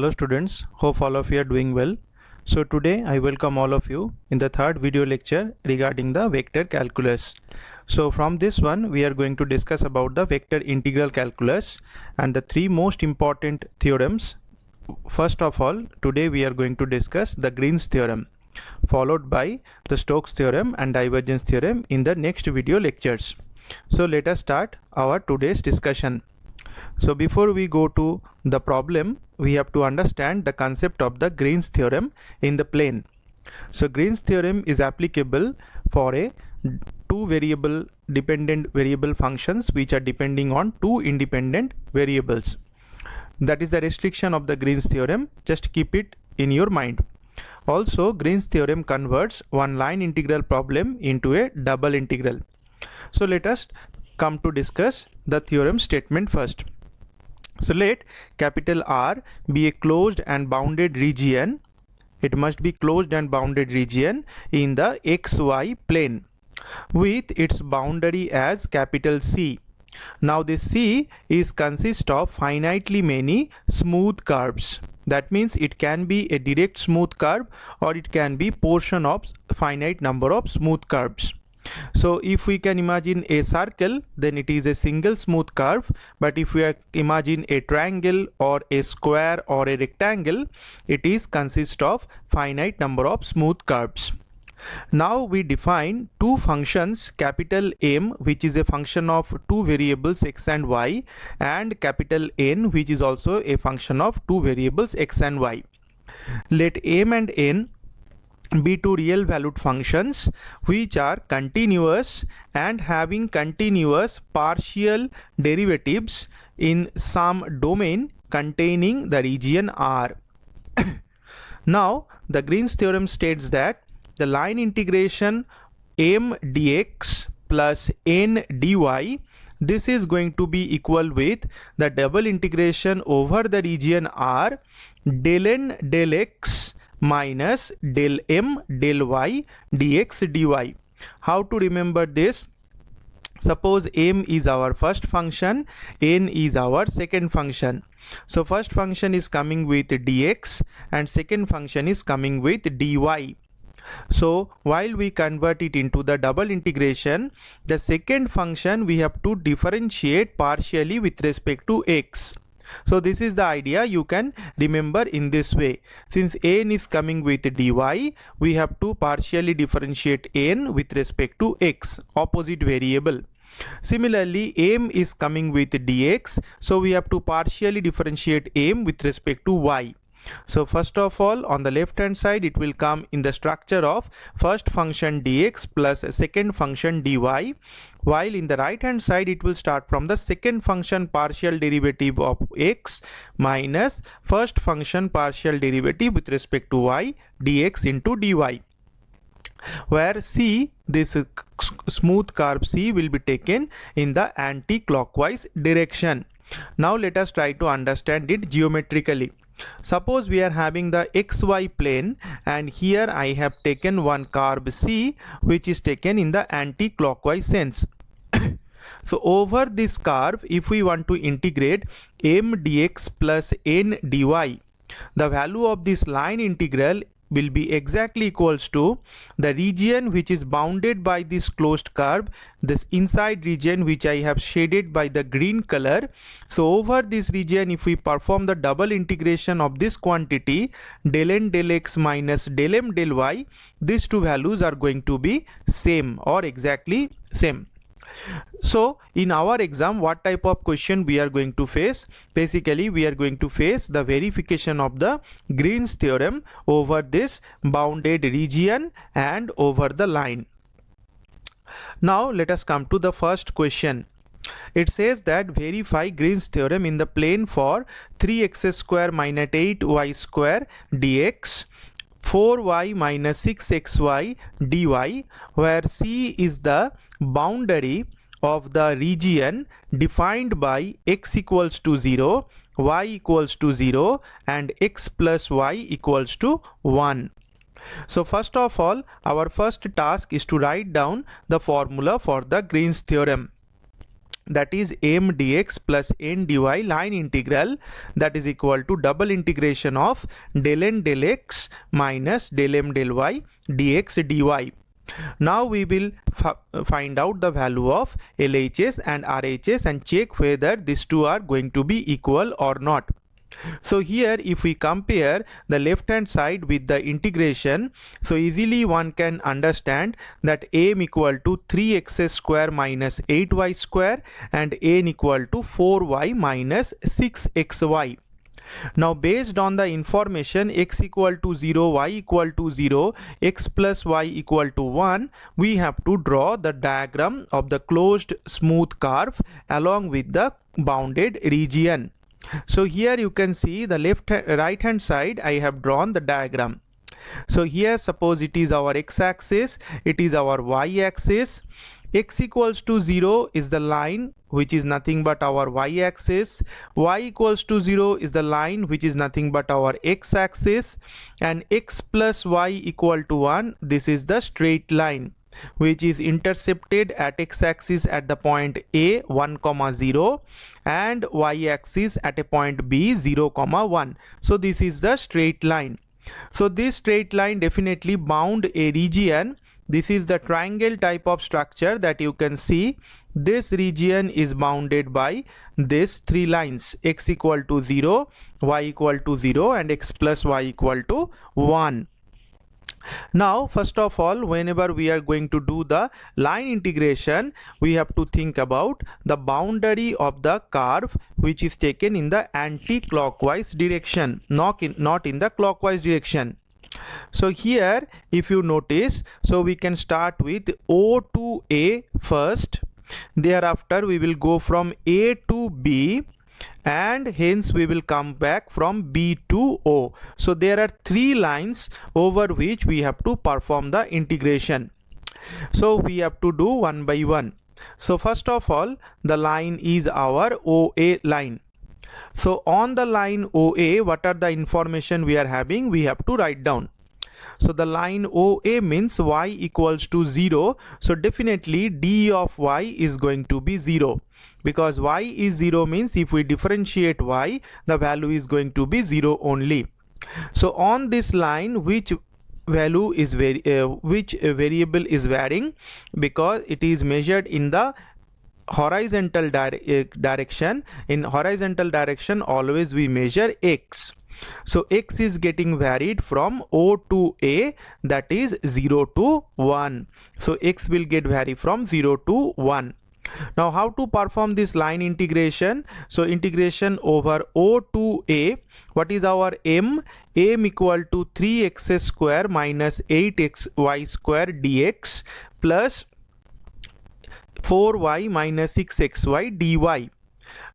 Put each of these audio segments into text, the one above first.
Hello students, hope all of you are doing well. So today I welcome all of you in the third video lecture regarding the vector calculus. So from this one we are going to discuss about the vector integral calculus and the three most important theorems. First of all, today we are going to discuss the Green's theorem, followed by the Stokes theorem and divergence theorem in the next video lectures. So let us start our today's discussion. So before we go to the problem, we have to understand the concept of the Green's theorem in the plane. So Green's theorem is applicable for a two variable dependent variable functions which are depending on two independent variables. That is the restriction of the Green's theorem. Just keep it in your mind. Also, Green's theorem converts one line integral problem into a double integral. So let us come to discuss the theorem statement first. So let capital R be a closed and bounded region. It must be closed and bounded region in the xy plane with its boundary as capital C. Now this C is consist of finitely many smooth curves. That means it can be a direct smooth curve or it can be portion of finite number of smooth curves. So if we can imagine a circle, then it is a single smooth curve, but if we imagine a triangle or a square or a rectangle, it is consist of finite number of smooth curves. Now we define two functions, capital M, which is a function of two variables x and y, and capital N, which is also a function of two variables x and y. Let M and N be two real valued functions which are continuous and having continuous partial derivatives in some domain containing the region R. Now the Green's theorem states that the line integration m dx plus n dy, this is going to be equal with the double integration over the region R del n del x minus del m del y dx dy. How to remember this? Suppose m is our first function, n is our second function. So first function is coming with dx and second function is coming with dy. So while we convert it into the double integration, the second function we have to differentiate partially with respect to x. So this is the idea you can remember in this way. Since n is coming with dy, we have to partially differentiate n with respect to x, opposite variable. Similarly, m is coming with dx, so we have to partially differentiate m with respect to y. So first of all, on the left hand side it will come in the structure of first function dx plus second function dy, while in the right hand side it will start from the second function partial derivative of x minus first function partial derivative with respect to y dx into dy, where C, this smooth curve C, will be taken in the anti-clockwise direction. Now let us try to understand it geometrically. Suppose we are having the xy plane and here I have taken one curve C which is taken in the anti-clockwise sense. So over this curve, if we want to integrate m dx plus n dy, the value of this line integral will be exactly equals to the region which is bounded by this closed curve, this inside region which I have shaded by the green color. So over this region, if we perform the double integration of this quantity del n del x minus del m del y, these two values are going to be same or exactly same. So in our exam, what type of question we are going to face? Basically we are going to face the verification of the Green's theorem over this bounded region and over the line. Now let us come to the first question. It says that verify Green's theorem in the plane for 3x square minus 8y square dx, 4y minus 6xy dy, where C is the boundary of the region defined by x equals to 0, y equals to 0 and x plus y equals to 1. So first of all, our first task is to write down the formula for the Green's theorem. that is m dx plus n dy line integral, that is equal to double integration of del n del x minus del m del y dx dy. Now we will find out the value of LHS and RHS and check whether these two are going to be equal or not. So here if we compare the left hand side with the integration, so easily one can understand that m equal to 3x square minus 8y square and n equal to 4y minus 6xy. Now based on the information x equal to 0, y equal to 0, x plus y equal to 1, we have to draw the diagram of the closed smooth curve along with the bounded region. So here you can see the right hand side I have drawn the diagram. So here suppose it is our x-axis, it is our y-axis. X equals to 0 is the line which is nothing but our y-axis, y equals to 0 is the line which is nothing but our x-axis, and x plus y equal to 1, this is the straight line which is intercepted at x-axis at the point A 1, 0 and y-axis at a point B 0, 1. So this is the straight line. So this straight line definitely bound a region. This is the triangle type of structure that you can see. This region is bounded by these three lines, x equal to 0, y equal to 0 and x plus y equal to 1. Now first of all, whenever we are going to do the line integration, we have to think about the boundary of the curve which is taken in the anti-clockwise direction, not in the clockwise direction. So here if you notice, so we can start with O to A first, thereafter we will go from A to B, and hence we will come back from B to O. So there are three lines over which we have to perform the integration. So we have to do one by one. So first of all, the line is our OA line. So on the line OA, what are the information we are having? We have to write down. So the line OA means y equals to 0. So definitely d of y is going to be 0, because y is 0 means if we differentiate y, the value is going to be 0 only. So on this line, which value is which variable is varying? Because it is measured in the horizontal direction. In horizontal direction always we measure x. So x is getting varied from O to A, that is 0 to 1. So x will get vary from 0 to 1. Now how to perform this line integration? So integration over O to A, what is our m? M equal to 3x square minus 8xy square dx plus 4y minus 6xy dy.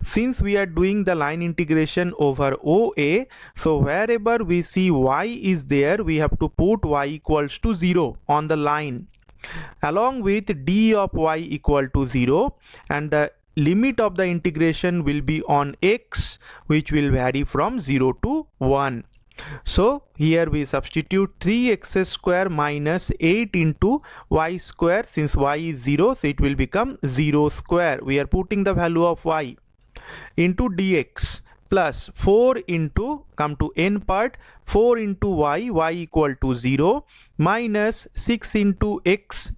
Since we are doing the line integration over OA, so wherever we see y is there, we have to put y equals to 0 on the line, along with d of y equal to 0, and the limit of the integration will be on x, which will vary from 0 to 1. So here we substitute 3x square minus 8 into y square. Since y is 0, so it will become 0 square. We are putting the value of y into dx plus 4 into, come to n part, 4 into y equal to 0, minus 6 into x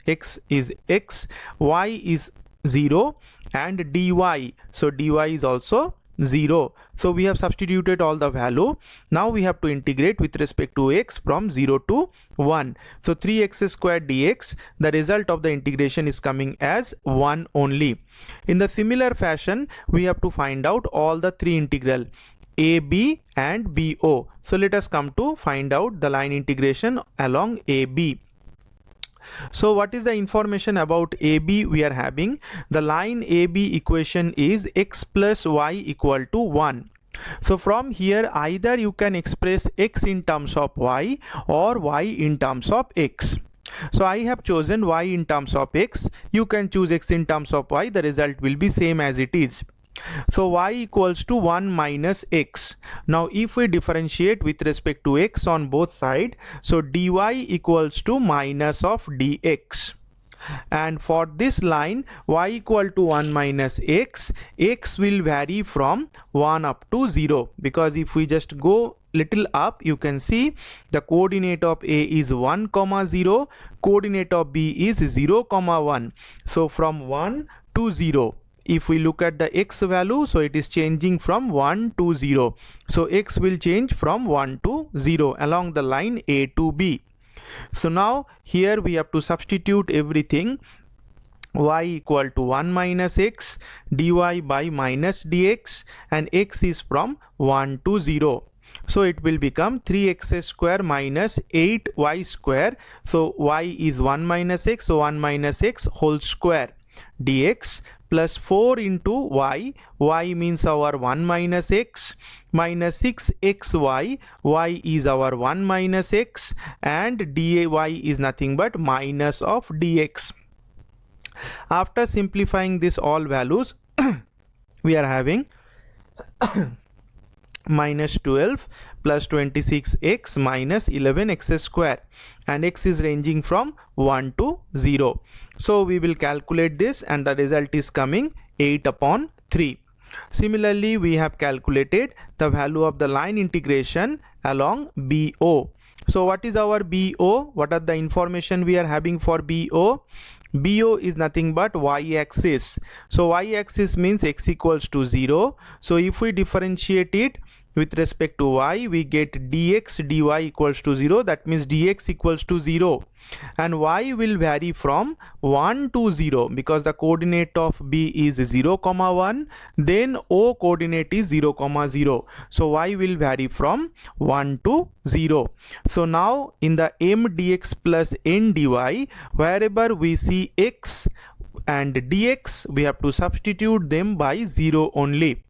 is x, y is 0, and dy. So dy is also 0. So we have substituted all the value. Now we have to integrate with respect to x from 0 to 1. So 3x squared dx, the result of the integration is coming as 1 only. In the similar fashion, we have to find out all the three integral AB and BO. So let us come to find out the line integration along AB. So what is the information about AB we are having? The line AB equation is x plus y equal to 1. So from here either you can express x in terms of y or y in terms of x. So I have chosen y in terms of x. You can choose x in terms of y. The result will be same as it is. So y equals to 1 minus x. Now if we differentiate with respect to x on both sides, so dy equals to minus of dx. and for this line y equal to 1 minus x, x will vary from 1 up to 0, because if we just go little up, you can see the coordinate of a is 1 comma 0, coordinate of b is 0 comma 1. So from 1 to 0, if we look at the x value, so it is changing from 1 to 0. So x will change from 1 to 0 along the line a to b. So now here we have to substitute everything. Y equal to 1 minus x, dy by minus dx, and x is from 1 to 0. So it will become 3x square minus 8y square. So y is 1 minus x, so 1 minus x whole square dx plus 4 into y, y means our 1 minus x, minus 6xy, y is our 1 minus x, and dy is nothing but minus of dx. After simplifying this all values, we are having minus 12 plus 26x minus 11x square, and x is ranging from 1 to 0. So we will calculate this, and the result is coming 8 upon 3. Similarly, we have calculated the value of the line integration along BO. So what is our BO? What are the information we are having for BO? BO is nothing but y-axis. So y-axis means x equals to 0. So if we differentiate it with respect to y, we get dx dy equals to 0. That means dx equals to 0, and y will vary from 1 to 0, because the coordinate of b is 0 comma 1, then o coordinate is 0 comma 0. So y will vary from 1 to 0. So now in the m dx plus n dy, wherever we see x and dx, we have to substitute them by 0 only.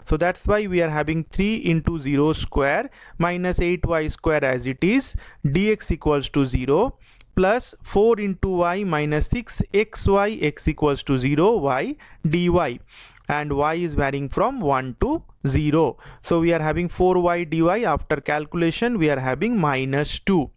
So that's why we are having 3 into 0 square minus 8y square as it is, dx equals to 0, plus 4 into y minus 6xy, x equals to 0, y dy, and y is varying from 1 to 0. So we are having 4y dy. After calculation, we are having minus 2.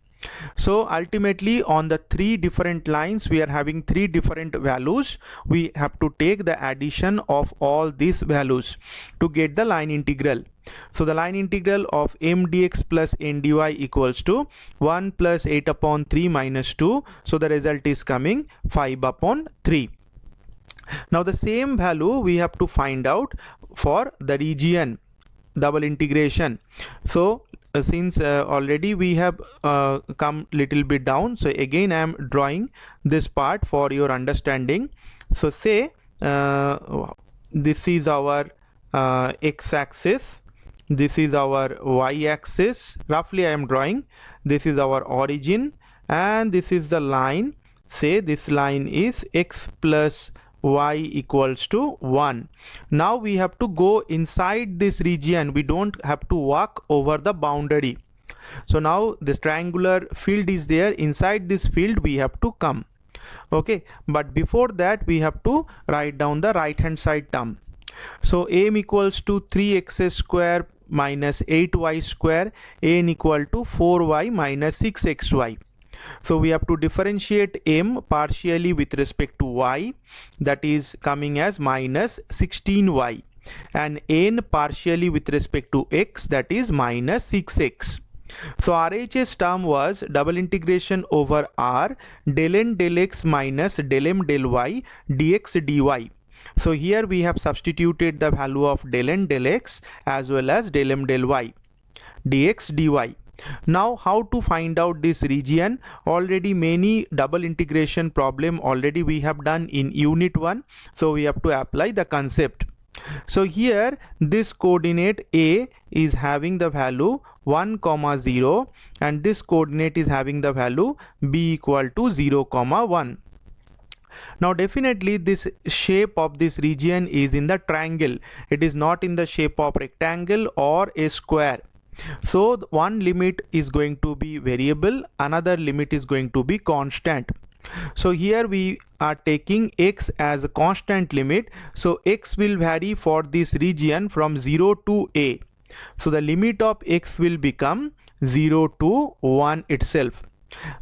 So ultimately on the 3 different lines, we are having 3 different values. We have to take the addition of all these values to get the line integral. So the line integral of m dx plus n dy equals to 1 plus 8 upon 3 minus 2. So the result is coming 5 upon 3. Now the same value we have to find out for the region double integration. So since already we have come little bit down, so again I am drawing this part for your understanding. So say this is our x-axis, this is our y-axis, roughly I am drawing. This is our origin, and this is the line. Say this line is x plus y equals to 1. Now we have to go inside this region. We don't have to walk over the boundary. So now this triangular field is there. Inside this field we have to come. Okay, but before that we have to write down the right hand side term. So m equals to 3x square minus 8y square, n equal to 4y minus 6xy. So we have to differentiate m partially with respect to y, that is coming as minus 16y, and n partially with respect to x, that is minus 6x. So RHS term was double integration over r del n del x minus del m del y dx dy. So here we have substituted the value of del n del x as well as del m del y dx dy. Now how to find out this region? Already many double integration problem already we have done in unit 1. So we have to apply the concept. So here this coordinate a is having the value 1 comma 0, and this coordinate is having the value b equal to 0 comma 1. Now definitely this shape of this region is in the triangle. It is not in the shape of rectangle or a square. So one limit is going to be variable, another limit is going to be constant. So here we are taking x as a constant limit. So x will vary for this region from 0 to a. So the limit of x will become 0 to 1 itself.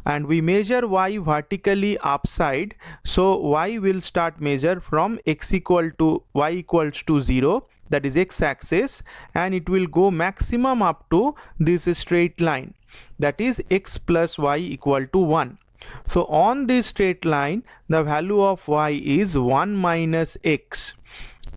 and we measure y vertically upside, so y will start measure from x equal to y equals to 0, that is x-axis, and it will go maximum up to this straight line, that is x plus y equal to 1. So on this straight line the value of y is 1 minus x,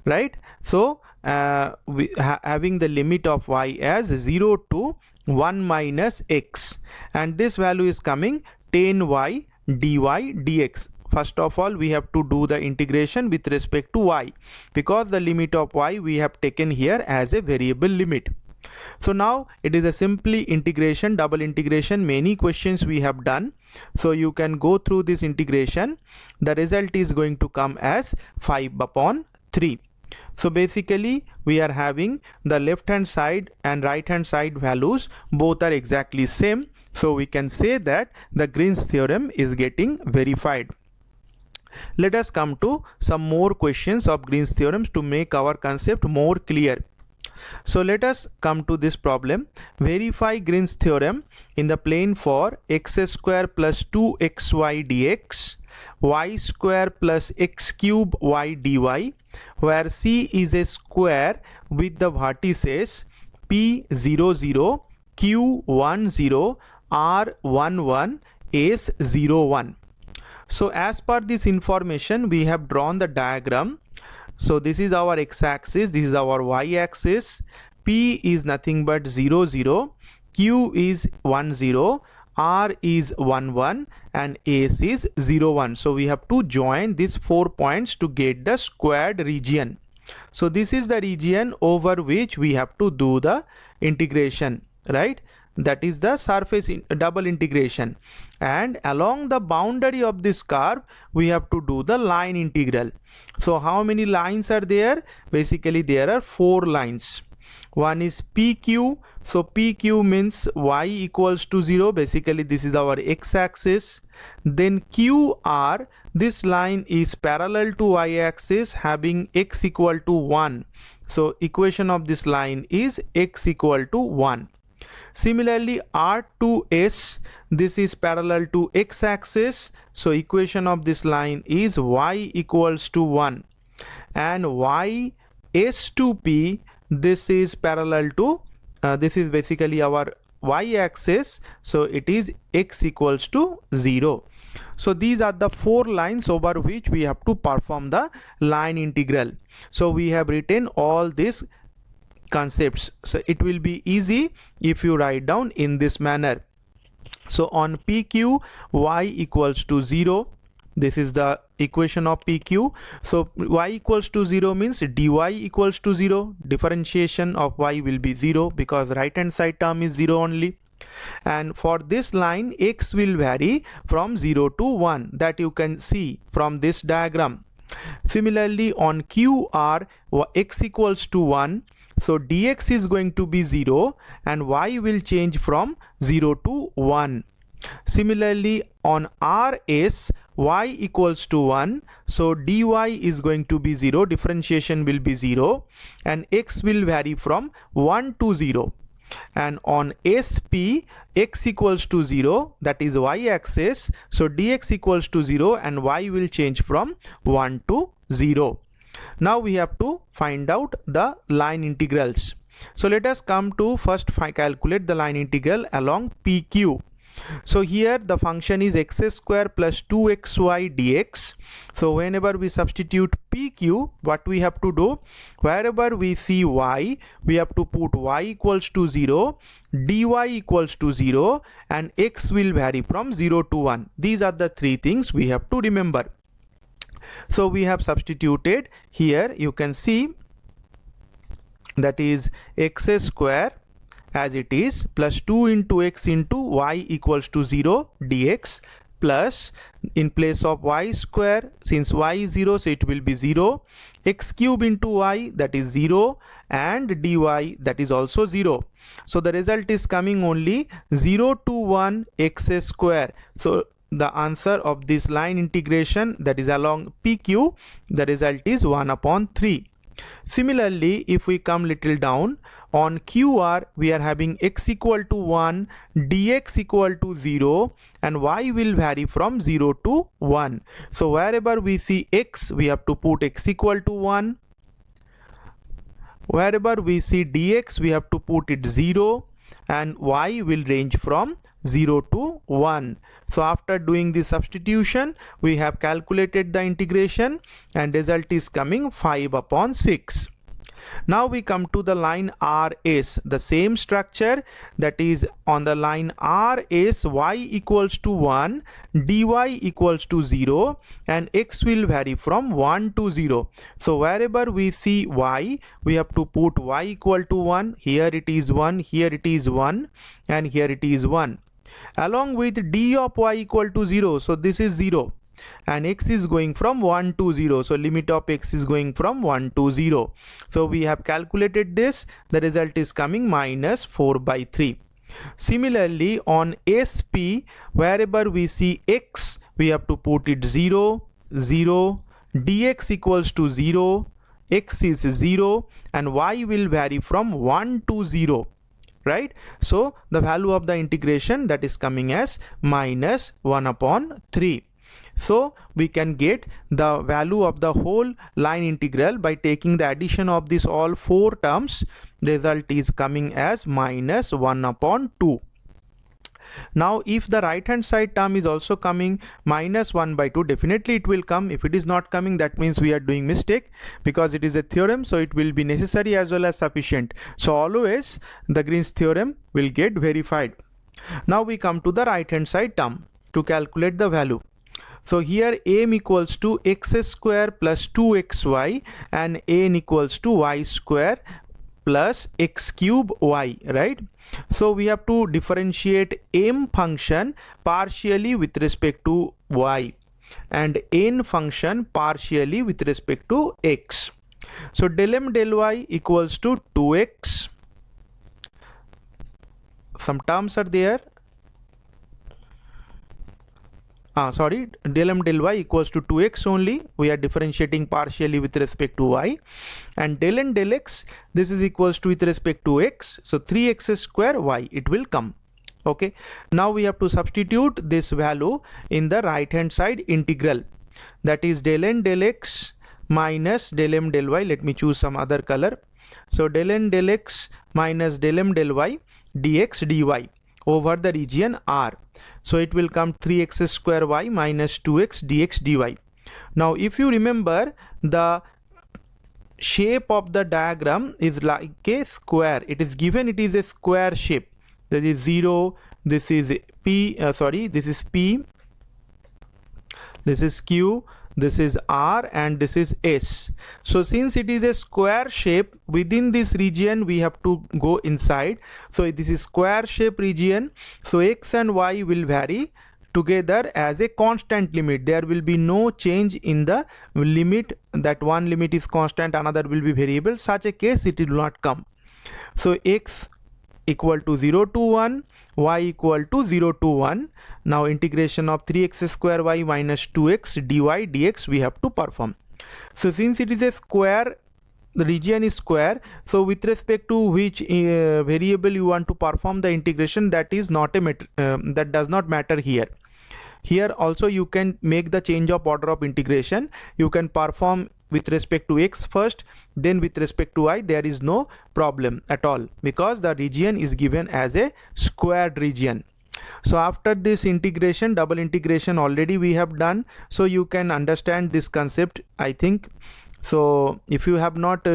right? So having the limit of y as 0 to 1 minus x, and this value is coming 10y dy dx. First of all, we have to do the integration with respect to y, because the limit of y we have taken here as a variable limit. So now it is a simply integration, double integration. Many questions we have done, so you can go through this integration. The result is going to come as 5 upon 3. So basically we are having the left hand side and right hand side values both are exactly same, so we can say that the Green's theorem is getting verified. Let us come to some more questions of Green's theorems to make our concept more clear. So let us come to this problem. Verify Green's theorem in the plane for x square plus 2xy dx, y square plus x cube y dy, where C is a square with the vertices P 0 0, Q 1 0, R 1 1, S 0 1. So as per this information we have drawn the diagram. So this is our x-axis, this is our y-axis. P is nothing but 0 0, Q is 1 0, R is 1 1, and S is 0 1. So we have to join these 4 points to get the squared region. So this is the region over which we have to do the integration, right? That is the surface double integration, and along the boundary of this curve we have to do the line integral. So how many lines are there? Basically there are 4 lines. One is PQ, so PQ means y equals to 0, basically this is our x-axis. Then QR, this line is parallel to y-axis having x equal to 1, so equation of this line is x equal to 1. Similarly R2S, this is parallel to x-axis, so equation of this line is y equals to 1, and YS2P, this is parallel to this is basically our y-axis, so it is x equals to 0. So these are the 4 lines over which we have to perform the line integral. So we have written all these concepts, so it will be easy if you write down in this manner. So on PQ, y equals to 0, this is the equation of PQ. So y equals to 0 means dy equals to 0, differentiation of y will be 0 because right hand side term is 0 only. And for this line x will vary from 0 to 1, that you can see from this diagram. Similarly on QR, x equals to 1, so dx is going to be 0 and y will change from 0 to 1. Similarly on RS, y equals to 1, so dy is going to be 0, differentiation will be 0, and x will vary from 1 to 0. And on SP, x equals to 0, that is y-axis, so dx equals to 0 and y will change from 1 to 0. Now we have to find out the line integrals. So let us come to first calculate the line integral along PQ. So here the function is x square plus 2xy dx. So whenever we substitute PQ, what we have to do, wherever we see y, we have to put y equals to 0, dy equals to 0, and x will vary from 0 to 1. These are the 3 things we have to remember. So we have substituted here, you can see that is x square as it is plus 2 into x into y equals to 0 dx, plus in place of y square, since y is 0 so it will be 0, x cube into y, that is 0, and dy, that is also 0. So the result is coming only 0 to 1 x square. So the answer of this line integration, that is along PQ, the result is 1 upon 3. Similarly, if we come little down, on QR we are having x equal to 1, dx equal to 0, and y will vary from 0 to 1. So wherever we see x, we have to put x equal to 1. Wherever we see dx, we have to put it 0, and y will range from 0 to 1. So after doing the substitution, we have calculated the integration, and result is coming 5 upon 6. Now we come to the line RS, the same structure, that is on the line RS, y equals to 1, dy equals to 0, and x will vary from 1 to 0. So wherever we see y, we have to put y equal to 1, here it is 1, here it is 1, and here it is 1. Along with d of y equal to 0, so this is 0. And x is going from 1 to 0, so limit of x is going from 1 to 0. So we have calculated this, the result is coming minus 4 by 3. Similarly, on SP, wherever we see x, we have to put it 0, 0, dx equals to 0, x is 0, and y will vary from 1 to 0. Right? So the value of the integration, that is coming as minus 1 upon 3. So we can get the value of the whole line integral by taking the addition of these all 4 terms. Result is coming as minus 1 upon 2. Now if the right hand side term is also coming minus 1 by 2, definitely it will come. If it is not coming, that means we are doing mistake, because it is a theorem, so it will be necessary as well as sufficient. So always the Green's theorem will get verified. Now we come to the right hand side term to calculate the value. So here m equals to x square plus 2xy, and n equals to y square plus x cube y, right? So we have to differentiate m function partially with respect to y and n function partially with respect to x. So del m del y equals to 2x. Some terms are there. Del m del y equals to 2x only. We are differentiating partially with respect to y. And del n del x, this is equals to with respect to x. So 3x square y, it will come. Okay. Now we have to substitute this value in the right hand side integral. That is del n del x minus del m del y. Let me choose some other color. So del n del x minus del m del y dx dy over the region R. So it will come 3x square y minus 2x dx dy. Now if you remember, the shape of the diagram is like a square. It is given, it is a square shape. That is 0, this is P, this is P, this is Q, this is R, and this is S. So since it is a square shape, within this region we have to go inside. So this is square shape region. So x and y will vary together as a constant limit. There will be no change in the limit, that one limit is constant, another will be variable. Such a case it will not come. So x equal to 0 to 1, y equal to 0 to 1. Now integration of 3x square y minus 2x dy dx we have to perform. So since it is a square, the region is square, so with respect to which variable you want to perform the integration, that is not a that does not matter here. Here also you can make the change of order of integration. You can perform with respect to x first, then with respect to y. There is no problem at all, because the region is given as a squared region. So after this integration, double integration already we have done, so you can understand this concept, I think. So if you have not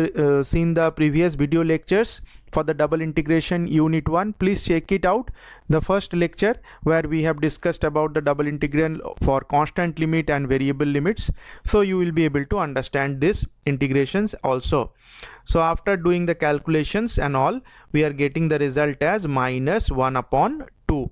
seen the previous video lectures for the double integration unit 1, please check it out. The first lecture where we have discussed about the double integral for constant limit and variable limits. So you will be able to understand this integrations also. So after doing the calculations and all, we are getting the result as minus 1 upon 2.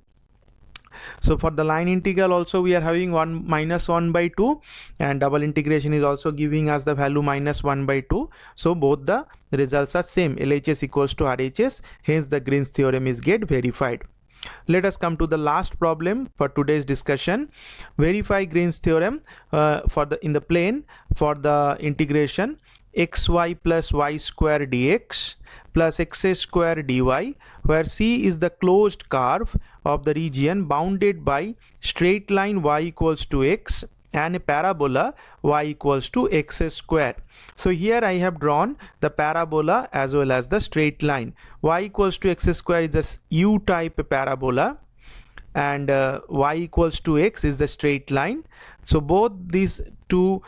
So for the line integral also we are having minus 1 by 2, and double integration is also giving us the value minus 1 by 2. So both the results are same, LHS equals to RHS, hence the Green's theorem is get verified. Let us come to the last problem for today's discussion. Verify Green's theorem in the plane for the integration xy plus y square dx plus x square dy, where C is the closed curve of the region bounded by straight line y equals to x and a parabola y equals to x square. So here I have drawn the parabola as well as the straight line. Y equals to x square is a U-type parabola, and y equals to x is the straight line. So both these two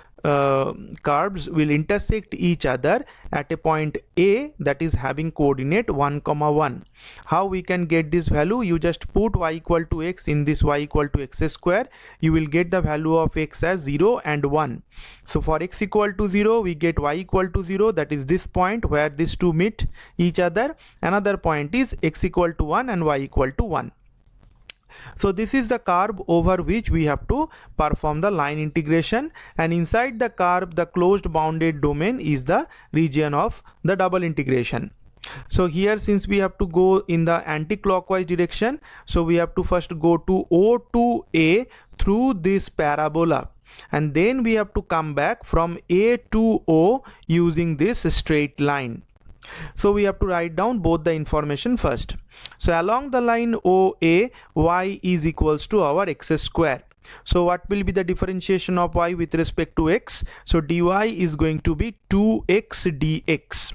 curves will intersect each other at a point A that is having coordinate 1, 1. How we can get this value? You just put y equal to x in this y equal to x square. You will get the value of x as 0 and 1. So for x equal to 0, we get y equal to 0, that is this point where these two meet each other. Another point is x equal to 1 and y equal to 1. So this is the curve over which we have to perform the line integration, and inside the curve the closed bounded domain is the region of the double integration. So here, since we have to go in the anti-clockwise direction, so we have to first go to O to A through this parabola, and then we have to come back from A to O using this straight line. So we have to write down both the information first. So along the line OA, y is equals to our x square. So what will be the differentiation of y with respect to x? So dy is going to be 2x dx.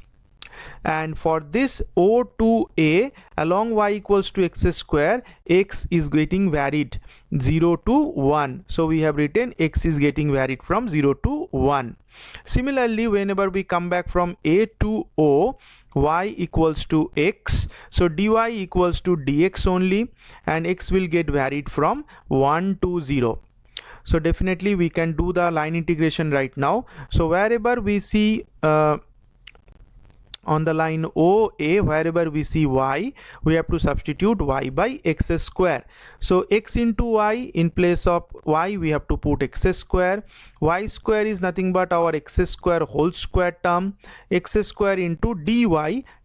And for this O to A, along y equals to x square, x is getting varied 0 to 1. So we have written x is getting varied from 0 to 1. Similarly, whenever we come back from A to O, y equals to x, so dy equals to dx only, and x will get varied from 1 to 0. So definitely we can do the line integration right now. So wherever we see on the line OA, wherever we see y, we have to substitute y by x square. So x into y, in place of y we have to put x square. Y square is nothing but our x square whole square term. X square into dy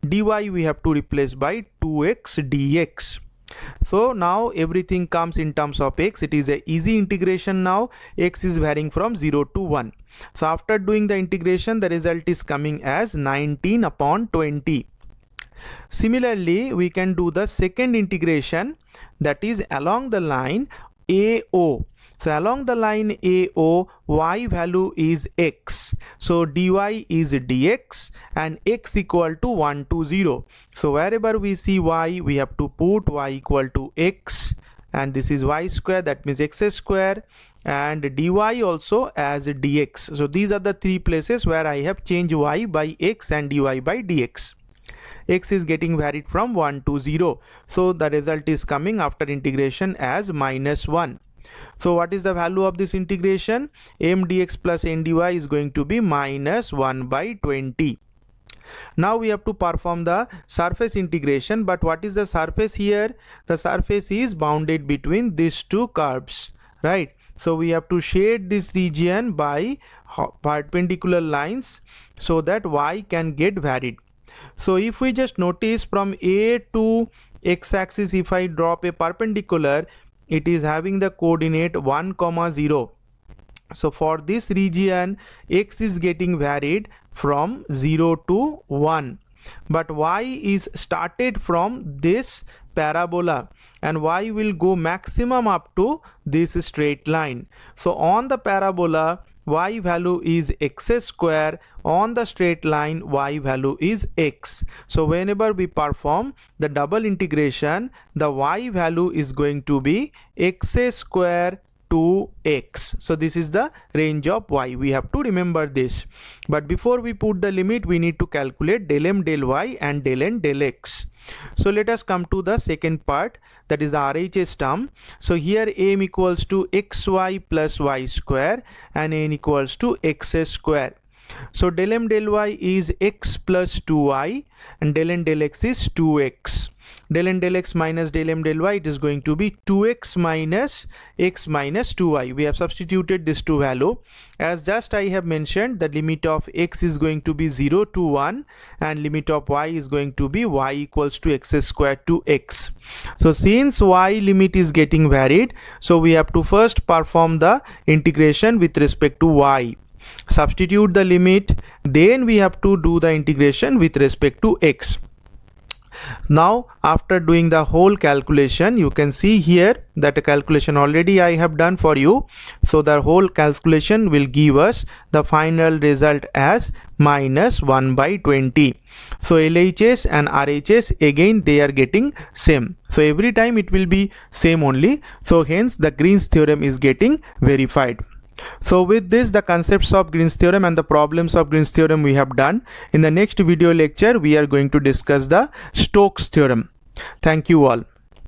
we have to replace by 2x dx. So now everything comes in terms of x. It is a easy integration now. X is varying from 0 to 1. So after doing the integration, the result is coming as 19 upon 20. Similarly, we can do the second integration, that is along the line AO. So along the line AO, y value is x. So dy is dx and x equal to 1 to 0. So wherever we see y, we have to put y equal to x, and this is y square, that means x square, and dy also as dx. So these are the three places where I have changed y by x and dy by dx. X is getting varied from 1 to 0. So the result is coming after integration as -1. So what is the value of this integration? M dx plus n dy is going to be -1 by 20. Now we have to perform the surface integration, but what is the surface here? The surface is bounded between these two curves, right? So we have to shade this region by perpendicular lines so that y can get varied. So if we just notice from A to x-axis, if I drop a perpendicular, it is having the coordinate 1, 0. So for this region, x is getting varied from 0 to 1. But y is started from this parabola, and y will go maximum up to this straight line. So on the parabola, y value is x square. On the straight line, y value is x. So whenever we perform the double integration, the y value is going to be x square to x. So this is the range of y. We have to remember this. But before we put the limit, we need to calculate del m del y and del n del x. So let us come to the second part, that is the RHS term. So here m equals to xy plus y square and n equals to x square. So del m del y is x plus 2y and del n del x is 2x. Del n del x minus del m del y, it is going to be 2x minus x minus 2y. We have substituted this two value. As just I have mentioned, the limit of x is going to be 0 to 1 and limit of y is going to be y equals to x square to x. So since y limit is getting varied, so we have to first perform the integration with respect to y. substitute the limit, then we have to do the integration with respect to x. Now after doing the whole calculation, you can see here that a calculation already I have done for you. So the whole calculation will give us the final result as minus 1 by 20. So LHS and RHS again they are getting same. So every time it will be same only. So hence the Green's theorem is getting verified. So with this, the concepts of Green's theorem and the problems of Green's theorem we have done. In the next video lecture, we are going to discuss the Stokes theorem. Thank you all.